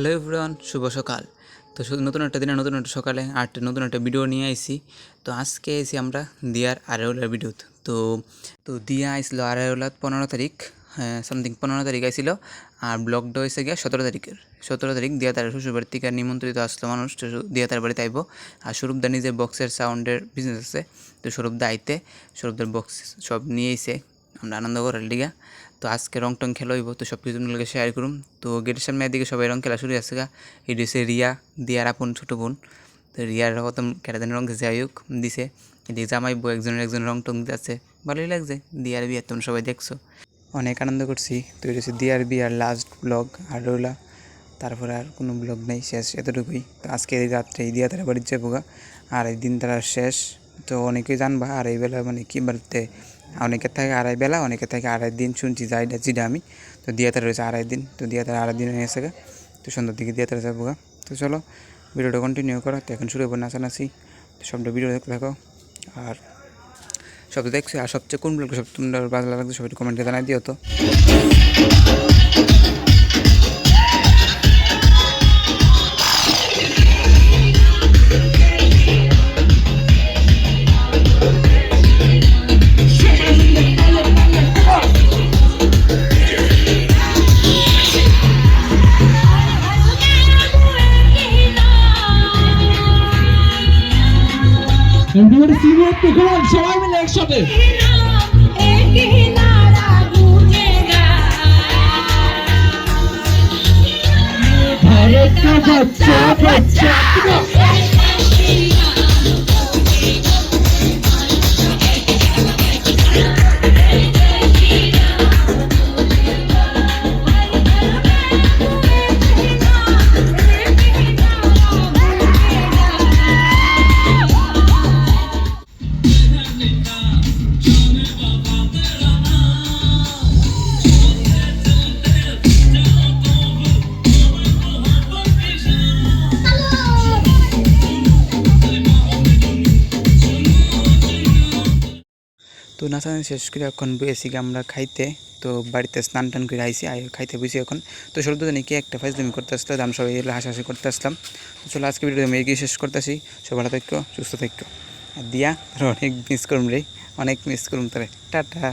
Hello everyone, শুভ সকাল। তো নতুন একটা দিনে নতুন একটা সকালে নতুন একটা ভিডিও নিয়ে আইছি। তো আজকে এসি আমরা দিয়ার আড়াইওলার ভিডিওত। তো তো দিয়া আইছিল আড়াইওলাত 15 তারিখ, হ্যাঁ সামথিং 15 তারিখ আইছিল। আর ব্লগটা হয়েছে গিয়া 17 তারিখ দিয়া তার শ্বশুরবাড়ির থেকে নিমন্ত্রিত আসলো মানুষ। তো দিয়া তার বাড়িতে আইব। আর স্বরূপদা নিজের বক্সের সাউন্ডের বিজনেস আছে। তো স্বরূপদা আইতে স্বরূপদার বক্স সব নিয়ে আইছে আমরা আনন্দ করার লিগা। তো আজকে রং টং খেলা হইব, তো সব কিছু মিলকে শেয়ার করুম। তো গেটের সামনে এদিকে সবাই রং খেলা শুরু আছে গা। এটি হচ্ছে রিয়া, দিয়ার আপন ছোটো বোন। তো রিয়ার প্রথম কেটাদিন রং খেয়েছে আয়ুক দিছে। এদিকে জামাই বউ একজন রং টং দিচ্ছে, ভালোই লাগছে। দিয়ার বিয়ার তোমরা সবাই দেখছো, অনেক আনন্দ করছি। তো এটা হচ্ছে দিয়ার বিয়ার লাস্ট ব্লগ আর রইলা, তারপরে আর কোনো ব্লগ নেই, শেষ এতটুকুই। তো আজকে এই রাত্রে দিয়া তারা বাড়ির যাবো গা, আর এই দিন তারা শেষ। তো অনেকেই জানবা আর এই বেলা মানে কি বাড়িতে অনেকের থাকে আড়াই বেলা, অনেকের থাকে আড়াই দিন শুনছি যেটা আমি। তো দিয়া তারা রয়েছে আড়াই দিন, তো দিয়া তারা আড়াই দিন হয়ে গেছে গা। তো সন্ধ্যার দিকে দিয়া তারা যাবো গা। তো চলো ভিডিওটা কন্টিনিউ করো। তো এখন শুরু হবো নাচানাচি। তো সবটা ভিডিও দেখতে থাকো। আর সব দেখছো, আর সবচেয়ে কোন ব্লগটা সব তোমরা ভালো লাগছে সবাই কমেন্টে জানাই দিও। তো সবাই মিলে একসাথে তো নাচানাচি শেষ করে এখন বসেছি আমরা খাইতে। তো বাড়িতে স্নান টান করে আইসি, খাইতে বসি এখন। তো সব জানি কি একটা ফাইজলামি করতে আসলে আমি সবাই এলে হাসাহাসি করতে আসলাম। তো চলো আজকে ভিডিও আমি এগিয়ে শেষ করতেছি। সব ভালো থাকো, সুস্থ থাকো। আর দিয়া অনেক মিস করুম রে, অনেক মিস করুম তারে। টাটা।